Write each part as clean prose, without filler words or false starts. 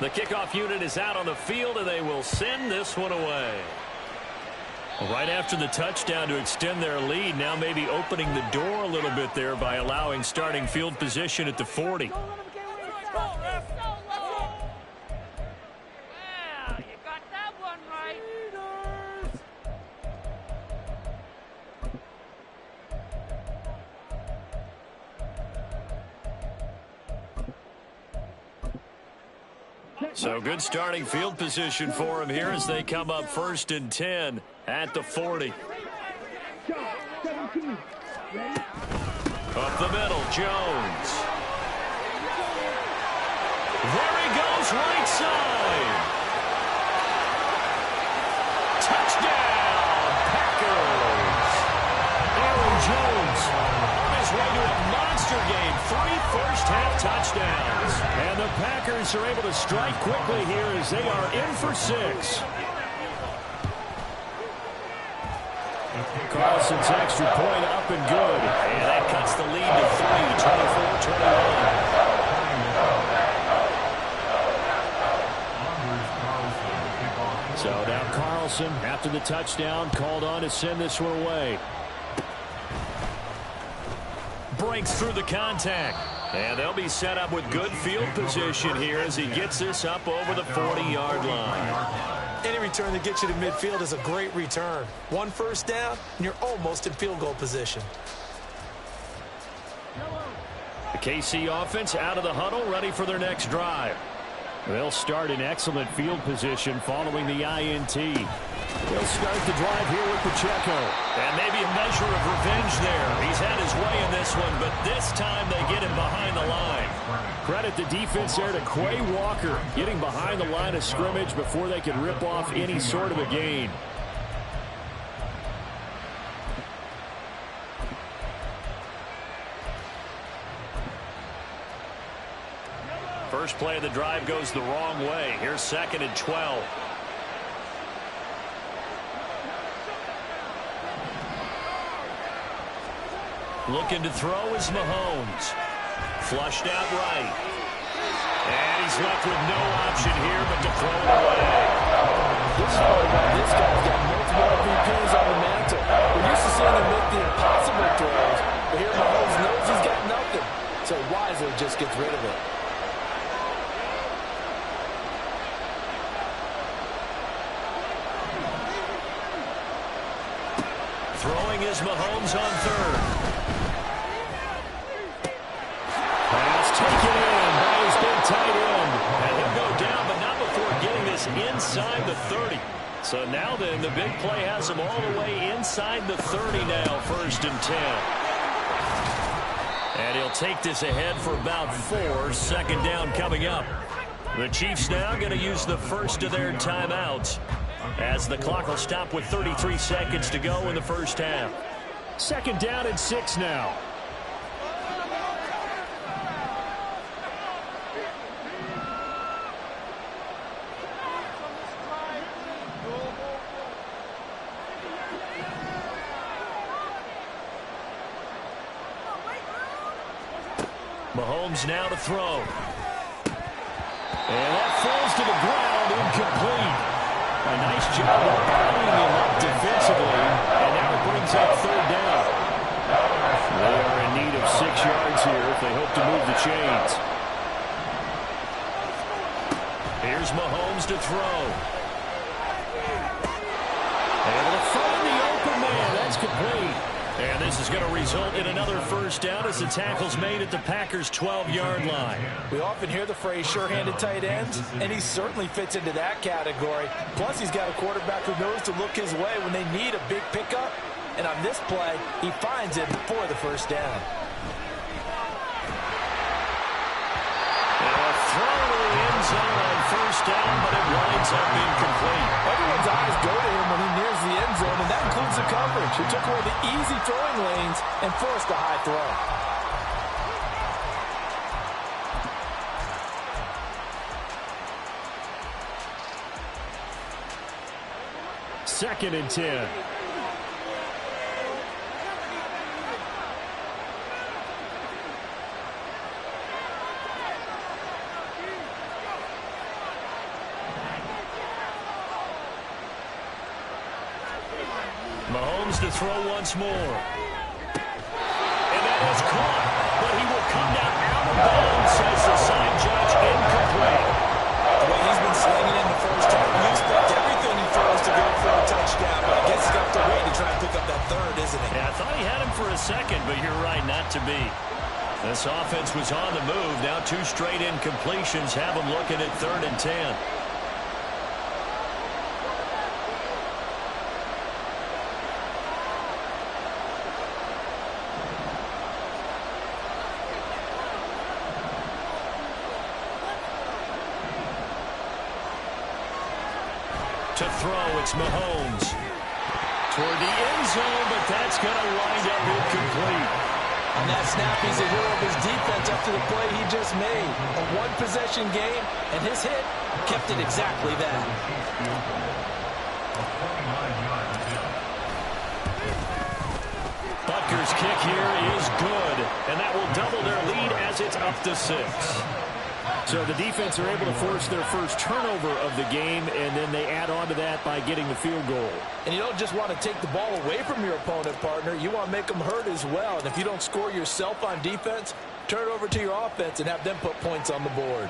The kickoff unit is out on the field, and they will send this one away. Right after the touchdown to extend their lead, now maybe opening the door a little bit there by allowing starting field position at the 40. So good starting field position for him here as they come up 1st and 10 at the 40. Up the middle, Jones. There he goes, right side. Touchdown, Packers. Aaron Jones on his way to a monster game. 3 first-half touchdowns. And the Packers are able to strike quickly here as they are in for 6. Carlson's extra point up and good. And that cuts the lead to 3, 24-21. So now Carlson, after the touchdown, called on to send this one away. Breaks through the contact. And they'll be set up with good field position here as he gets this up over the 40-yard line. Any return that gets you to midfield is a great return. 1 first down, and you're almost in field goal position. The KC offense out of the huddle, ready for their next drive. They'll start in excellent field position following the INT. They'll start the drive here with Pacheco. And maybe a measure of revenge there. He's had his way in this one, but this time they get him behind the line. Credit the defense there to Quay Walker, getting behind the line of scrimmage before they can rip off any sort of a gain. First play of the drive goes the wrong way. Here's 2nd and 12. Looking to throw is Mahomes. Flushed out right. And he's left with no option here but to throw it away. This guy's got multiple MVPs on the mantle. We're used to seeing him make the impossible throws, but here Mahomes knows he's got nothing, so wisely just gets rid of it. Throwing is Mahomes on 3rd. Taken in by his big tight end. And he'll go down, but not before getting this inside the 30. So now then, the big play has him all the way inside the 30 now, 1st and 10. And he'll take this ahead for about 4, 2nd down coming up. The Chiefs now going to use the first of their timeouts as the clock will stop with 33 seconds to go in the first half. 2nd down and 6 now. Mahomes now to throw. And that falls to the ground, incomplete. A nice job of binding him up defensively, and now it brings up 3rd down. They are in need of 6 yards here if they hope to move the chains. Here's Mahomes to throw. Able to find the open man. That's complete. And this is going to result in another first down as the tackle's made at the Packers' 12-yard line. We often hear the phrase sure-handed tight ends, and he certainly fits into that category. Plus, he's got a quarterback who knows to look his way when they need a big pickup. And on this play, he finds it for the first down. And a throw to the end zone on first down, but it winds up incomplete. Everyone's eyes go to him when he nears the end zone, and that includes the coverage. He took away the easy throwing lanes and forced a high throw. 2nd and 10. goes to throw once more. And that is caught, but he will come down out of bounds, says the side judge, incomplete. The way he's been slinging in the first half, you expect everything he throws to go for a touchdown, but I guess he's got to wait to try and pick up that third, isn't he? Yeah, I thought he had him for a second, but you're right, not to be. This offense was on the move. Now 2 straight incompletions have them looking at 3rd and 10. To throw, it's Mahomes. Toward the end zone, but that's going to wind up incomplete. On that snap, he's a hero of his defense after the play he just made. A one-possession game, and his hit kept it exactly that. Butker's kick here is good, and that will double their lead as it's up to 6. So the defense are able to force their first turnover of the game, and then they add on to that by getting the field goal. And you don't just want to take the ball away from your opponent, partner. You want to make them hurt as well. And if you don't score yourself on defense, turn it over to your offense and have them put points on the board.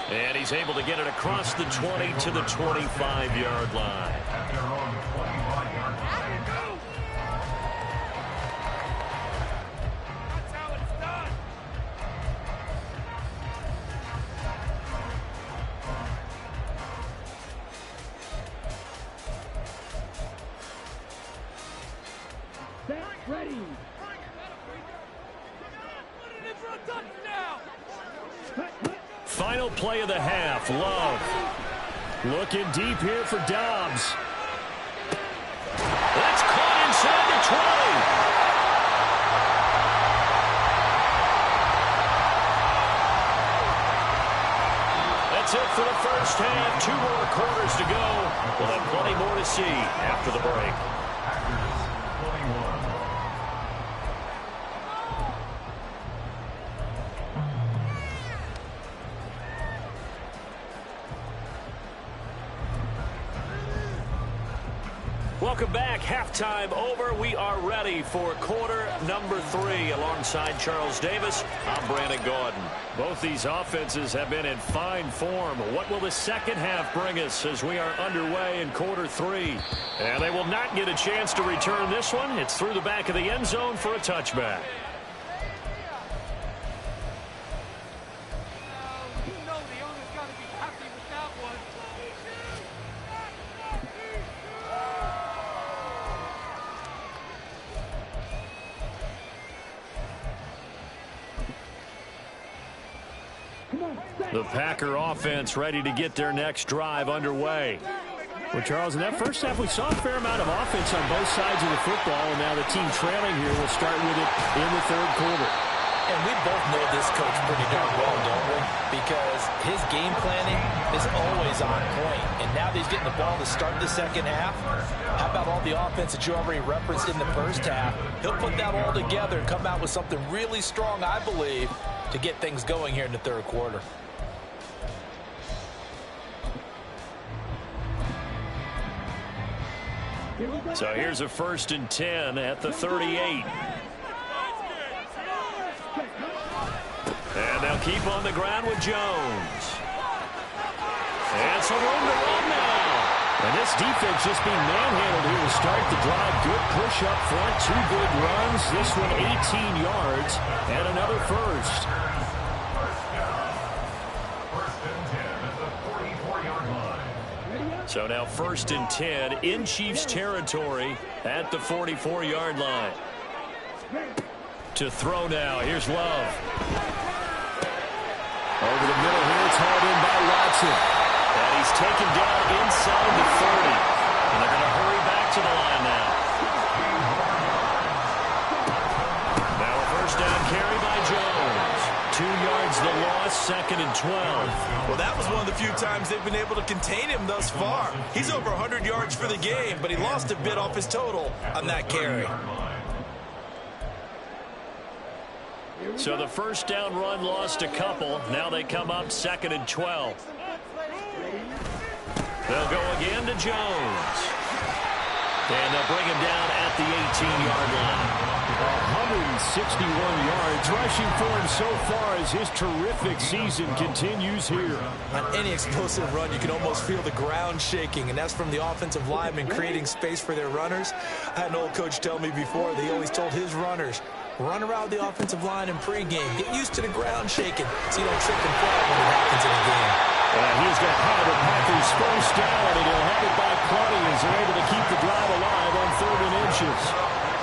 And he's able to get it across the 20 to the 25-yard line. Ready. Final play of the half. Love. Looking deep here for Dobbs. That's caught inside the 20. That's it for the first half. 2 more quarters to go. We'll have plenty more to see after the break. Welcome back. Halftime over. We are ready for quarter number 3. Alongside Charles Davis, I'm Brandon Gaudin. Both these offenses have been in fine form. What will the second half bring us as we are underway in quarter 3? And they will not get a chance to return this one. It's through the back of the end zone for a touchback. The Packer offense ready to get their next drive underway. Well, Charles, in that first half, we saw a fair amount of offense on both sides of the football, and now the team trailing here will start with it in the 3rd quarter. And we both know this coach pretty darn well, don't we? Because his game planning is always on point. And now that he's getting the ball to start the second half, how about all the offense that you already referenced in the first half? He'll put that all together and come out with something really strong, I believe, to get things going here in the 3rd quarter. So here's a 1st and 10 at the 38. And they'll keep on the ground with Jones. And some room to run now. And this defense just being manhandled here to start the drive. Good push up front, 2 good runs. This one 18 yards and another first. So now 1st and 10 in Chiefs territory at the 44-yard line. To throw now. Here's Love. Over the middle here. It's hauled in by Watson. And he's taken down inside the 30. And they're going to hurry back to the line now. Now a 1st down carry by Jones. 2 yards the loss, 2nd and 12. Well, that was one of the few times they've been able to contain him thus far. He's over 100 yards for the game, but he lost a bit off his total on that carry. So the 1st down run lost a couple. Now they come up 2nd and 12. They'll go again to Jones. And they'll bring him down at the 18-yard line. 161 yards rushing for him so far as his terrific season continues here. On any explosive run, you can almost feel the ground shaking, and that's from the offensive linemen creating space for their runners. I had an old coach tell me before that he always told his runners, run around the offensive line in pregame. Get used to the ground shaking so you don't trip and fall when it happens in a game. He's going to have the Packers first down, and he'll have it by plenty as they're able to keep the drive alive on 3rd and inches.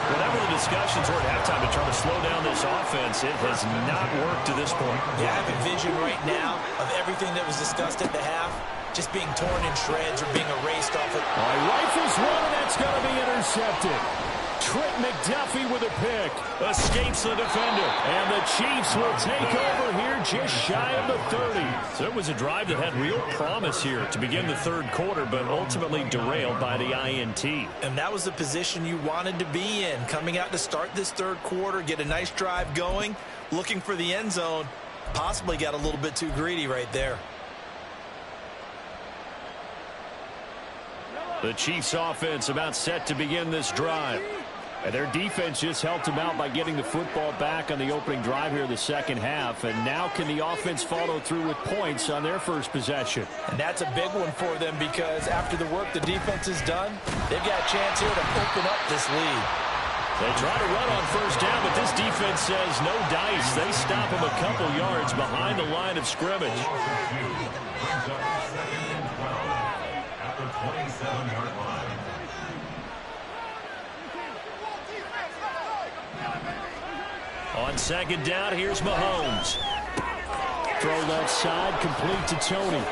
Whatever the discussions were at halftime to try to slow down this offense, it has not worked to this point. Yeah, I have a vision right now of everything that was discussed at the half just being torn in shreds or being erased off it. Rifles one, and that's going to be intercepted. Trent McDuffie with a pick. Escapes the defender. And the Chiefs will take over here just shy of the 30. So it was a drive that had real promise here to begin the 3rd quarter, but ultimately derailed by the INT. And that was the position you wanted to be in. Coming out to start this 3rd quarter, get a nice drive going, looking for the end zone. Possibly got a little bit too greedy right there. The Chiefs offense about set to begin this drive. And their defense just helped them out by getting the football back on the opening drive here in the 2nd half. And now can the offense follow through with points on their first possession? And that's a big one for them because after the work the defense has done, they've got a chance here to open up this lead. They try to run on first down, but this defense says no dice. They stop them a couple yards behind the line of scrimmage. On 2nd down, here's Mahomes. Throw left side, complete to Tony.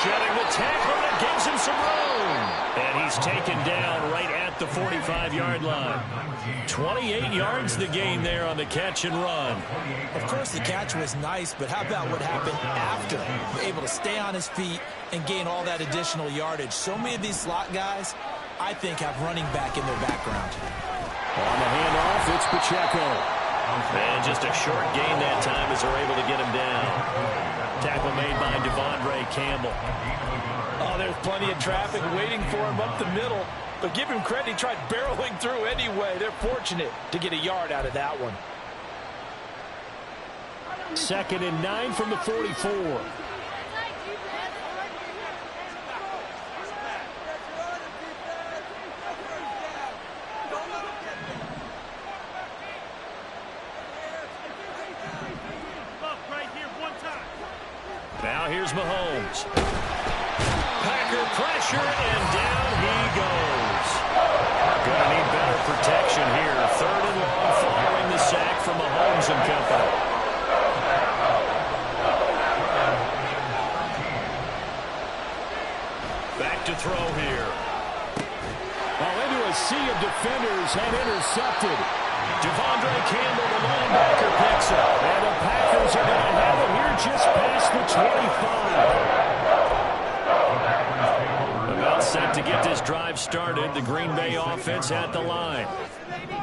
Shedding the tackle, that gives him some room. And he's taken down right at the 45-yard line. 28 yards the gain there on the catch and run. Of course, the catch was nice, but how about what happened after? Able to stay on his feet and gain all that additional yardage. So many of these slot guys, I think, have running back in their background. On the handoff, it's Pacheco. And just a short gain that time as they're able to get him down. Tackle made by Devondre Campbell. Oh, there's plenty of traffic waiting for him up the middle. But give him credit, he tried barreling through anyway. They're fortunate to get a yard out of that one. 2nd and 9 from the 44. Now here's Mahomes. Packer pressure, and down he goes. Gonna need better protection here. 3rd and long following the sack from Mahomes and company. Back to throw here. Well, into a sea of defenders and intercepted. Devondre Campbell, the linebacker, picks up. And the Packers are going to have it here just past the 25. About set to get this drive started. The Green Bay offense at the line.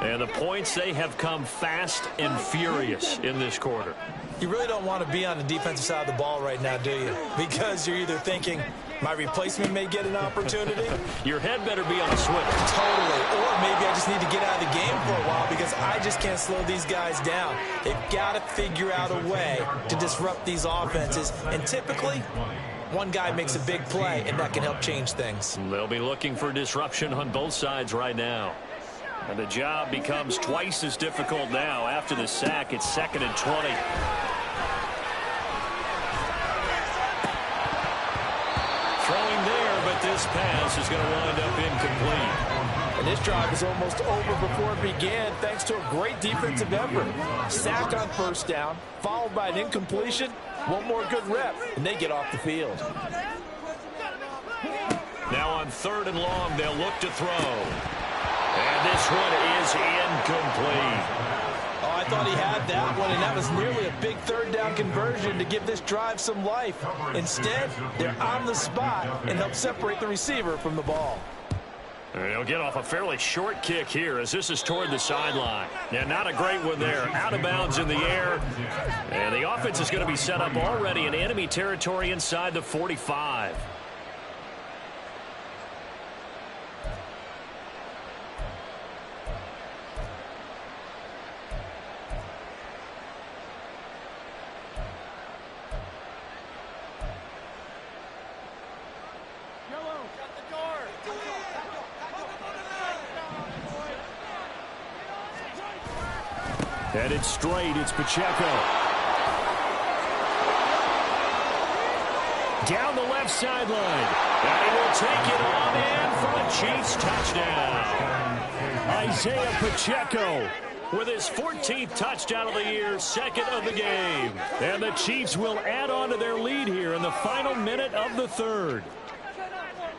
And the points, they have come fast and furious in this quarter. You really don't want to be on the defensive side of the ball right now, do you? Because you're either thinking, my replacement may get an opportunity. Your head better be on a swivel. Totally. Or maybe I just need to get out of the game for a while because I just can't slow these guys down. They've got to figure out a way to disrupt these offenses. And typically, one guy makes a big play, and that can help change things. They'll be looking for disruption on both sides right now. And the job becomes twice as difficult now. After the sack, it's 2nd and 20. Throwing there, but this pass is going to wind up incomplete. And this drive is almost over before it began thanks to a great defensive effort. Sack on first down, followed by an incompletion. One more good rep, and they get off the field. Now on 3rd and long, they'll look to throw. And this one is incomplete. Oh, I thought he had that one, and that was nearly a big 3rd down conversion to give this drive some life. Instead, they're on the spot and help separate the receiver from the ball. He'll get off a fairly short kick here as this is toward the sideline. Yeah, not a great one there. Out of bounds in the air. And the offense is going to be set up already in enemy territory inside the 45. Headed straight, it's Pacheco. Down the left sideline. And he will take it on in for the Chiefs touchdown. Isaiah Pacheco with his 14th touchdown of the year, second of the game. And the Chiefs will add on to their lead here in the final minute of the third.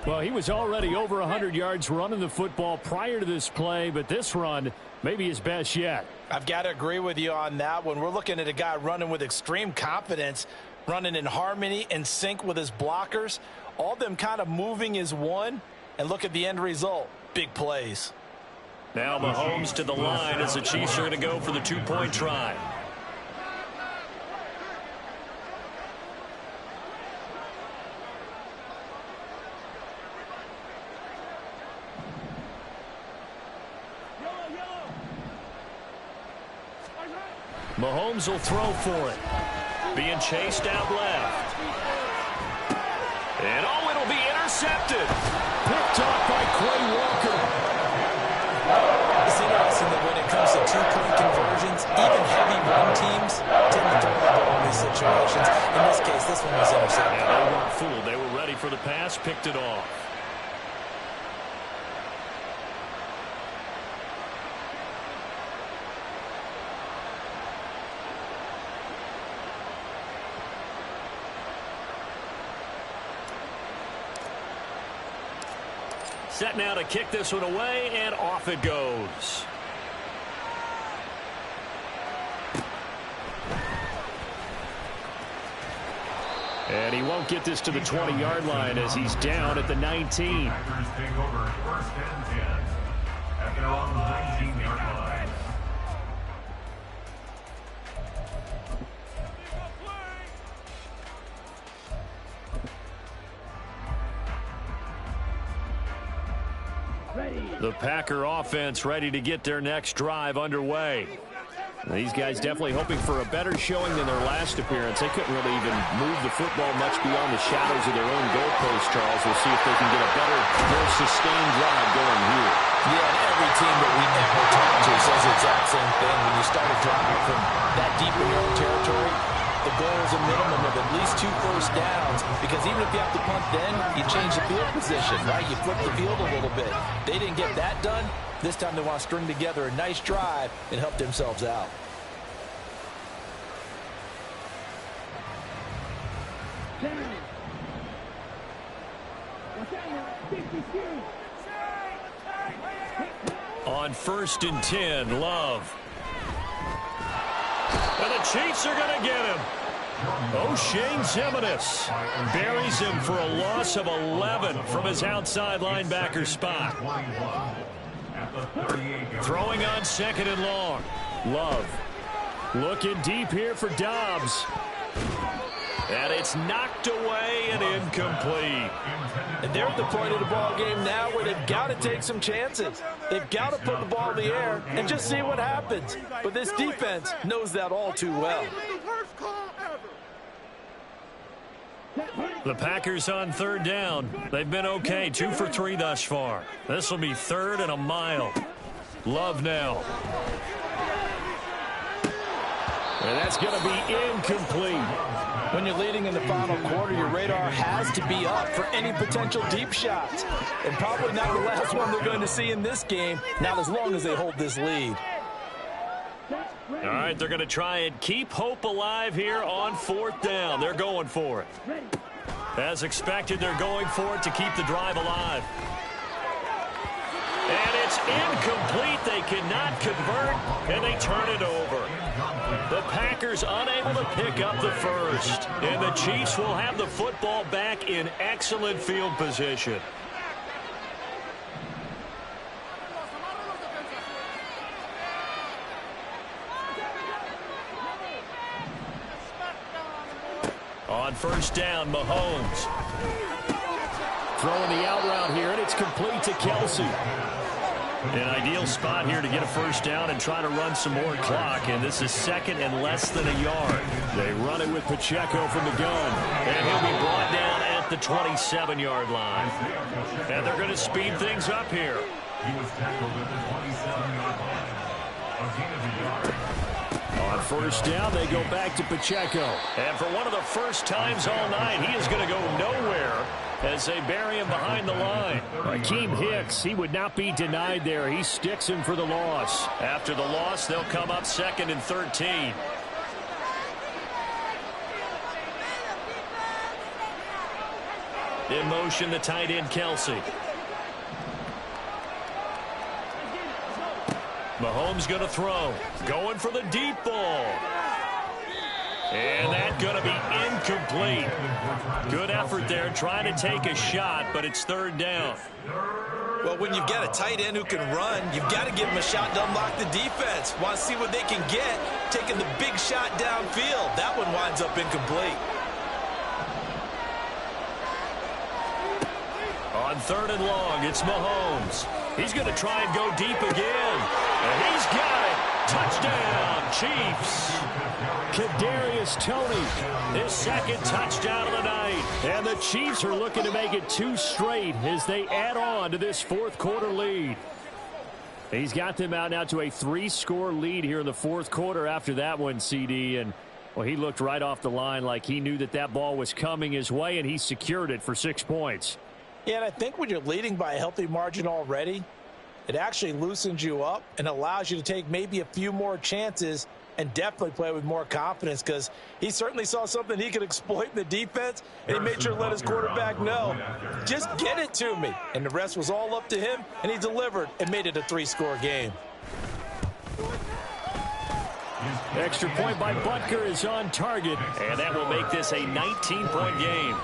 Well, he was already over 100 yards running the football prior to this play, but this run may be his best yet. I've got to agree with you on that one. We're looking at a guy running with extreme confidence, running in harmony and sync with his blockers. All of them kind of moving as one, and look at the end result. Big plays. Now Mahomes to the line as the Chiefs are going to go for the two-point try. Mahomes will throw for it. Being chased out left. And oh, it'll be intercepted. Picked off by Quay Walker. It's interesting that when it comes to two-point conversions, even heavy run teams tend to throw the ball in these situations. In this case, this one was intercepted. Yeah, they weren't fooled. They were ready for the pass, picked it off. Set now to kick this one away, and off it goes. And he won't get this to the 20-yard line as he's down at the 19. Packers take over first and 10 at their own 19-yard line. The Packer offense ready to get their next drive underway. These guys definitely hoping for a better showing than their last appearance. They couldn't really even move the football much beyond the shadows of their own goalpost, Charles. We'll see if they can get a better, more sustained drive going here. Yeah, and every team that we ever talked to says the exact same thing. When you start a drive from that deep in your own territory, the goal is a minimum of at least 2 first downs, because even if you have to punt then, you change the field position, right? You flip the field a little bit. They didn't get that done. This time they want to string together a nice drive and help themselves out. On 1st and 10, Love. And the Chiefs are going to get him. O'Shane Ximines buries him for a loss of 11 from his outside linebacker spot. Throwing on 2nd and long. Love looking deep here for Dobbs. And it's knocked away and incomplete. And they're at the point of the ball game now where they've got to take some chances. They've got to put the ball in the air and just see what happens. But this defense knows that all too well. The Packers on 3rd down. They've been okay, 2 for 3 thus far. This will be 3rd and a mile. Love now. And that's going to be incomplete. When you're leading in the final quarter, your radar has to be up for any potential deep shots. And probably not the last one they're going to see in this game, not as long as they hold this lead. All right, they're going to try and keep hope alive here on 4th down. They're going for it. As expected, they're going for it to keep the drive alive. And it's incomplete. They cannot convert, and they turn it over. The Packers unable to pick up the first. And the Chiefs will have the football back in excellent field position. On 1st down, Mahomes. Throwing the out route here, and it's complete to Kelsey. An ideal spot here to get a 1st down and try to run some more clock, and this is 2nd and less than a yard. They run it with Pacheco from the gun, and he'll be brought down at the 27-yard line. And they're going to speed things up here. He was tackled at the 27-yard line. A gain of a yard. On first down, they go back to Pacheco. And for one of the first times all night, he is going to go nowhere as they bury him behind the line. Akeem Hicks, he would not be denied there. He sticks him for the loss. After the loss, they'll come up 2nd and 13. In motion, the tight end, Kelsey. Mahomes going to throw. Going for the deep ball. And that's going to be incomplete. Good effort there trying to take a shot, but it's 3rd down. Well, when you've got a tight end who can run, you've got to give him a shot to unlock the defense. Want to see what they can get, taking the big shot downfield. That one winds up incomplete. On 3rd and long, it's Mahomes. He's going to try and go deep again. And he's got it. Touchdown, Chiefs. Kadarius Toney, his 2nd touchdown of the night. And the Chiefs are looking to make it 2 straight as they add on to this 4th quarter lead. He's got them out now to a 3-score lead here in the 4th quarter after that one, CD. And, well, he looked right off the line like he knew that that ball was coming his way, and he secured it for 6 points. Yeah, and I think when you're leading by a healthy margin already, it actually loosens you up and allows you to take maybe a few more chances and definitely play with more confidence, because he certainly saw something he could exploit in the defense, and he made sure to let his quarterback know, just get it to me. And the rest was all up to him, and he delivered and made it a 3-score game. Extra point by Butker is on target, and that will make this a 19-point game.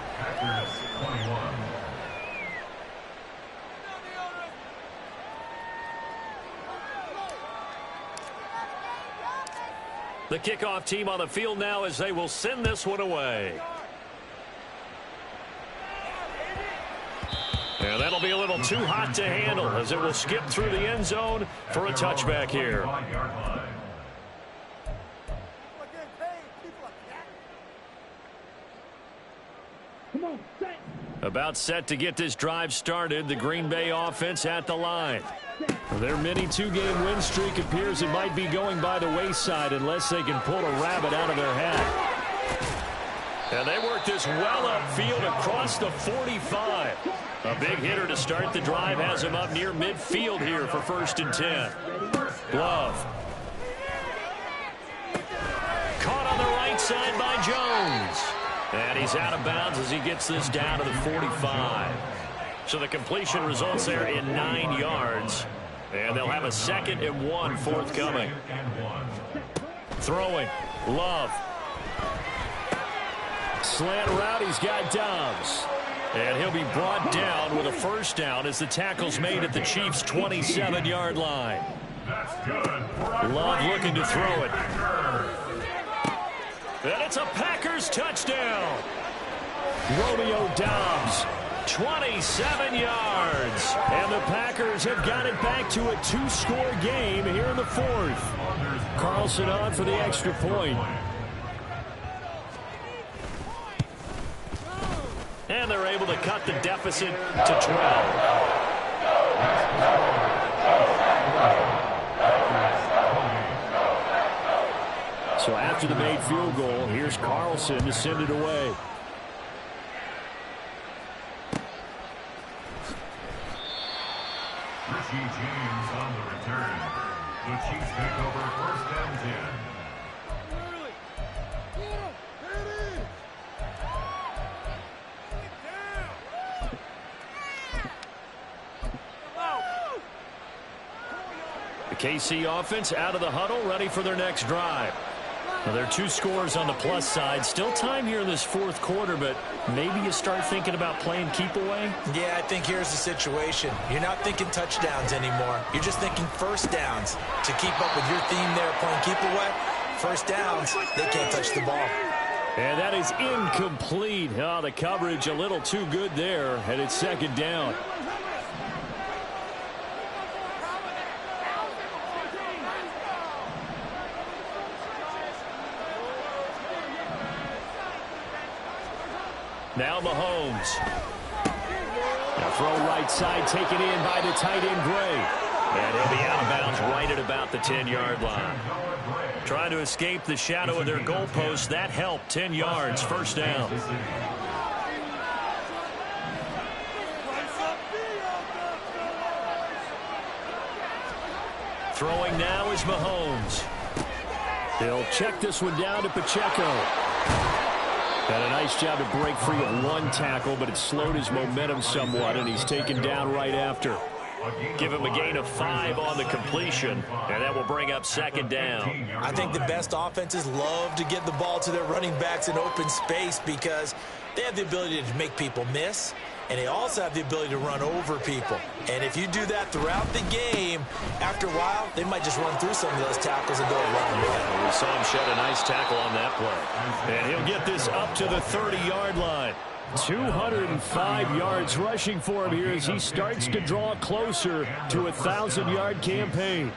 The kickoff team on the field now as they will send this one away. And that'll be a little too hot to handle as it will skip through the end zone for a touchback here. About set to get this drive started, the Green Bay offense at the line. Their mini 2-game win streak appears it might be going by the wayside unless they can pull a rabbit out of their hat. And they work this well upfield across the 45. A big hitter to start the drive has him up near midfield here for 1st and 10. Love. Caught on the right side by Jones. And he's out of bounds as he gets this down to the 45. So the completion results there in 9 yards. And they'll have a 2nd and 1 forthcoming. Throwing. Love. Slant route. He's got Dobbs. And he'll be brought down with a 1st down as the tackle's made at the Chiefs' 27-yard line. Love looking to throw it. And it's a Packers touchdown. Romeo Dobbs, 27 yards. And the Packers have got it back to a 2-score game here in the 4th. Carlson on for the extra point. And they're able to cut the deficit to 12. So after the made field goal, here's Carlson to send it away. Richie James on the return. The Chiefs take over 1st and 10. The KC offense out of the huddle, ready for their next drive. Well, there are 2 scores on the plus side. Still time here in this 4th quarter, but maybe you start thinking about playing keep away? Yeah, I think here's the situation. You're not thinking touchdowns anymore. You're just thinking 1st downs. To keep up with your theme there, playing keep away, 1st downs, they can't touch the ball. And that is incomplete. Oh, the coverage a little too good there, and it's 2nd down. Now Mahomes. A throw right side taken in by the tight end Gray. And he'll be out of bounds right at about about the 10-yard line. Trying to escape the shadow of their goalpost. That helped. 10 yards, first down. Throwing now is Mahomes. He'll check this one down to Pacheco. Had a nice job to break free of one tackle, but it slowed his momentum somewhat, and he's taken down right after. Give him a gain of 5 on the completion, and that will bring up second down. I think the best offenses love to get the ball to their running backs in open space because they have the ability to make people miss, and they also have the ability to run over people. And if you do that throughout the game, after a while, they might just run through some of those tackles and go a long way. We saw him shed a nice tackle on that play. And he'll get this up to the 30-yard line. 205 yards rushing for him here as he starts to draw closer to a 1,000-yard campaign.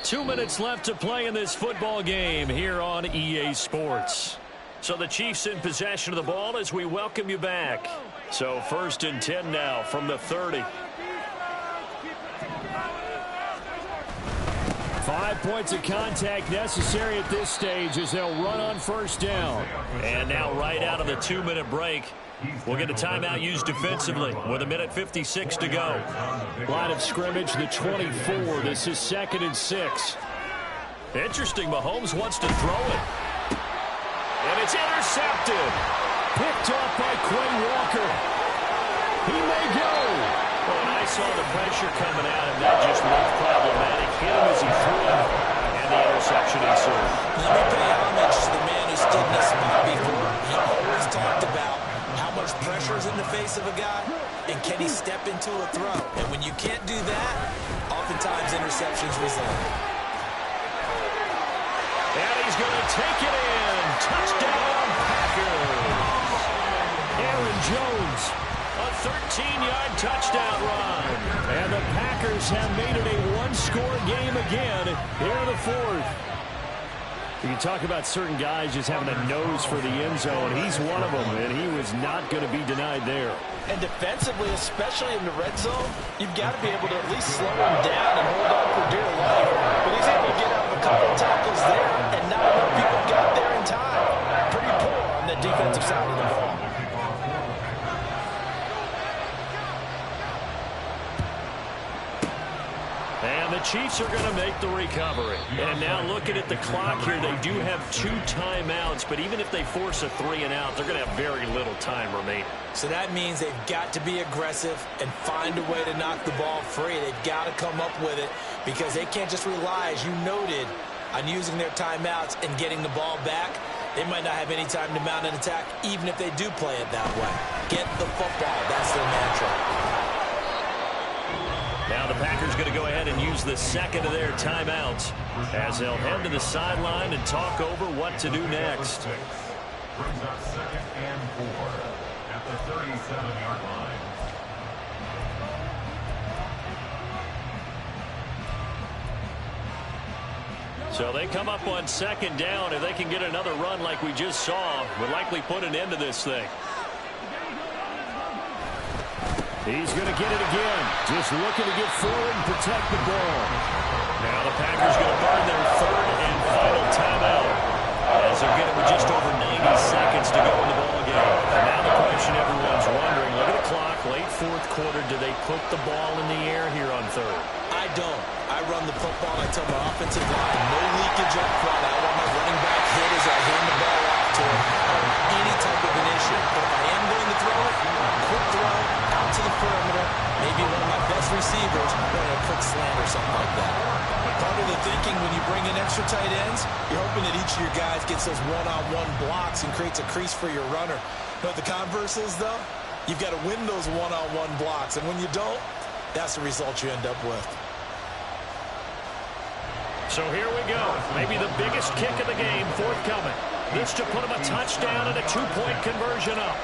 2 minutes left to play in this football game here on EA Sports. So the Chiefs in possession of the ball as we welcome you back. So 1st and 10 now from the 30. 5 points of contact necessary at this stage as they'll run on first down. And now right out of the 2-minute break, we'll get a timeout used defensively with 1:56 to go. Line of scrimmage, the 24. This is 2nd and 6. Interesting, Mahomes wants to throw it. And it's intercepted. Picked off by Quay Walker. He may go. Well, and I saw the pressure coming out, and that just looked problematic. Hit him as he threw it, and the interception ensued. Let me pay homage to the man who stood in this spot before. He always talked about how much pressure is in the face of a guy, and can he step into a throw. And when you can't do that, oftentimes interceptions result. And he's going to take it in. Touchdown, Packers. Aaron Jones, a 13-yard touchdown run. And the Packers have made it a one-score game again here in the 4th. You can talk about certain guys just having a nose for the end zone. He's one of them, and he was not going to be denied there. And defensively, especially in the red zone, you've got to be able to at least slow him down and hold on for dear life. But he's able to get out of a couple of tackles there, and not enough people got there in time. Pretty poor on the defensive side of the ball. And the Chiefs are going to make the recovery. And now looking at the clock here, they do have 2 timeouts, but even if they force a 3-and-out, they're going to have very little time remaining. So that means they've got to be aggressive and find a way to knock the ball free. They've got to come up with it because they can't just rely, as you noted, on using their timeouts and getting the ball back. They might not have any time to mount an attack, even if they do play it that way. Get the football. That's their mantra. Now the Packers going to go ahead and use the second of their timeouts as they'll head to the sideline and talk over what to do next. Brings up 2nd and 4 at the 37-yard line. So they come up on 2nd down. If they can get another run like we just saw, would likely put an end to this thing. He's going to get it again. Just looking to get forward and protect the ball. Now the Packers going to burn their 3rd and final timeout as they're getting just over 90 seconds to go in the ball game. And now the question everyone's wondering, look at the clock, late 4th quarter, do they put the ball in the air here on 3rd? I don't. I run the football. I tell my offensive line, no leakage up front. I want my running back hit as I hand the ball off to him. Any type of an issue. But if I am going to throw it, quick throw, out to the perimeter, maybe one of my best receivers, running a quick slant or something like that. Part of the thinking when you bring in extra tight ends, you're hoping that each of your guys gets those one-on-one blocks and creates a crease for your runner. But the converse is, though, you've got to win those one-on-one blocks. And when you don't, that's the result you end up with. So here we go. Maybe the biggest kick of the game forthcoming. This to put him a touchdown and a 2-point conversion up.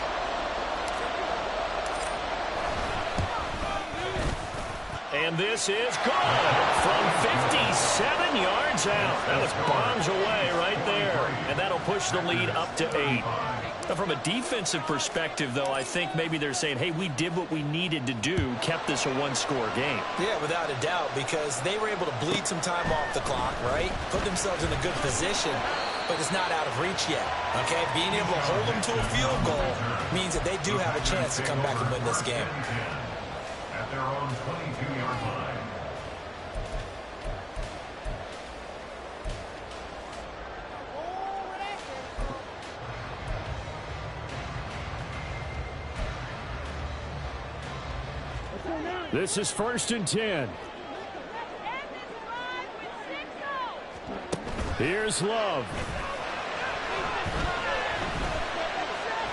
And And this is good from 57 yards out. That was bombs away right there. And that'll push the lead up to 8. Now, from a defensive perspective, though, I think maybe they're saying, hey, we did what we needed to do, kept this a one-score game. Yeah, without a doubt, because they were able to bleed some time off the clock, right? Put themselves in a good position, but it's not out of reach yet, okay? Being able to hold them to a field goal means that they do have a chance to come back and win this game. At their own 22-yard line. This is 1st and 10. Here's Love.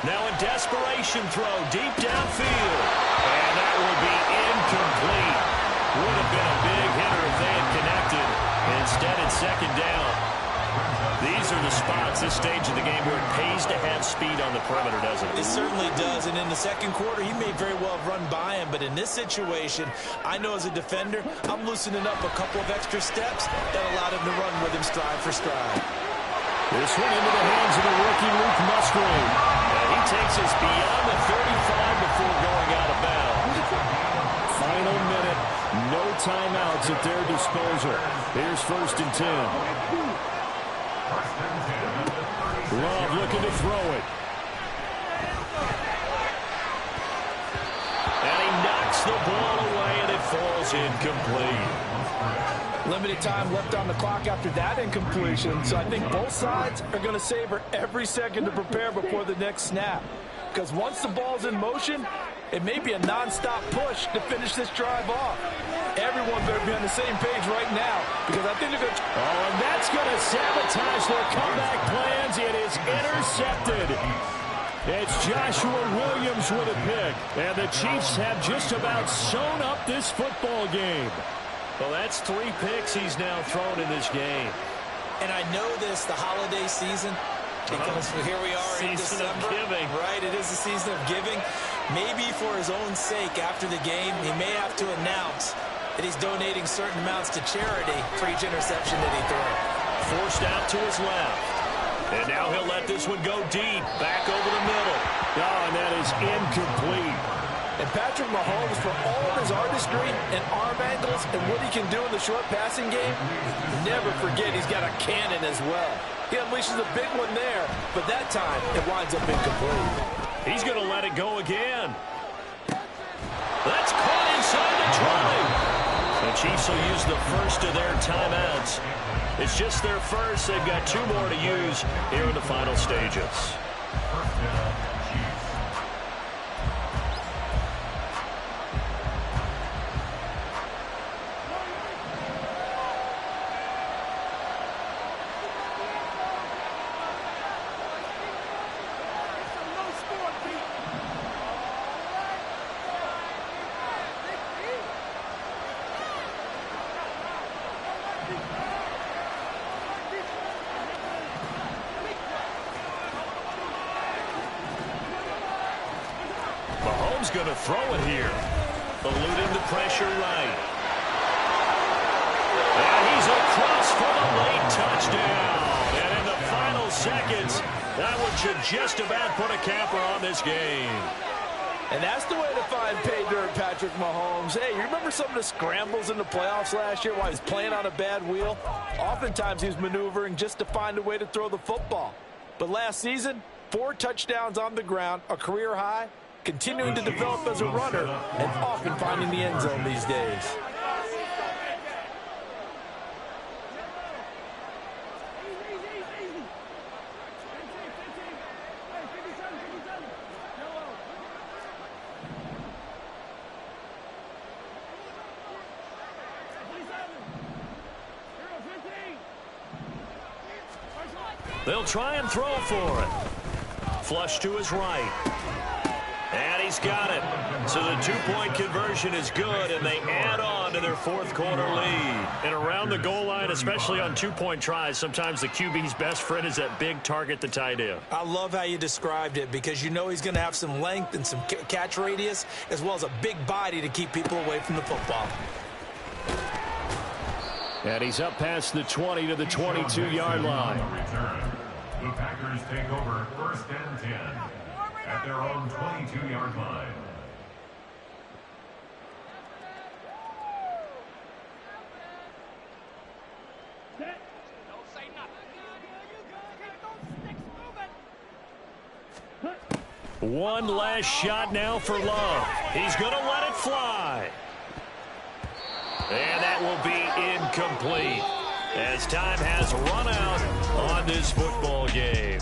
Now a desperation throw deep downfield. And that would be incomplete. Would have been a big hitter if they had connected. Instead, it's 2nd down. These are the spots, this stage of the game, where it pays to have speed on the perimeter, doesn't it? It certainly does, and in the second quarter, he may very well have run by him, but in this situation, I know as a defender, I'm loosening up a couple of extra steps that allowed him to run with him stride for stride. This one into the hands of the rookie Luke Musgrave. And he takes us beyond the 35 before going out of bounds. Final minute, no timeouts at their disposal. Here's 1st and 10. Love looking to throw it. And he knocks the ball away, and it falls incomplete. Limited time left on the clock after that incompletion, so I think both sides are going to savor every second to prepare before the next snap. Because once the ball's in motion, it may be a non-stop push to finish this drive off. Everyone better be on the same page right now, because I think they're going to... Oh, and that's going to sabotage their comeback plans. It is intercepted. It's Joshua Williams with a pick. And the Chiefs have just about sewn up this football game. Well, that's 3 picks he's now thrown in this game. And I know this, the holiday season, because here we are in December. Season of giving. Right, it is the season of giving. Maybe for his own sake after the game, he may have to announce that he's donating certain amounts to charity for each interception that he threw. Forced out to his left. And now he'll let this one go deep, back over the middle. Oh, and that is incomplete. And Patrick Mahomes, for all of his artistry and arm angles and what he can do in the short passing game, never forget he's got a cannon as well. He unleashes a big one there, but that time it winds up incomplete. He's going to let it go again. That's caught inside the 20. The Chiefs will use the first of their timeouts. It's just their first. They've got 2 more to use here in the final stages. Mahomes going to throw it here. Eluding the pressure right. And he's across for the late touchdown. And in the final seconds, that one should just about put a capper on this game. And that's the way to find pay dirt, Patrick Mahomes. Hey, you remember some of the scrambles in the playoffs last year while he was playing on a bad wheel? Oftentimes he was maneuvering just to find a way to throw the football. But last season, 4 touchdowns on the ground, a career high, continuing to develop as a runner, and often finding the end zone these days. They'll try and throw for it. Flush to his right. And he's got it. So the 2-point conversion is good, and they add on to their 4th quarter lead. And around the goal line, especially on 2-point tries, sometimes the QB's best friend is that big target, the tight end. I love how you described it, because you know he's going to have some length and some catch radius, as well as a big body to keep people away from the football. And he's up past the 20 to the 22-yard line. The Packers take over 1st and 10 at their own 22-yard line. One last shot now for Love. He's going to let it fly. And that will be incomplete as time has run out on this football game.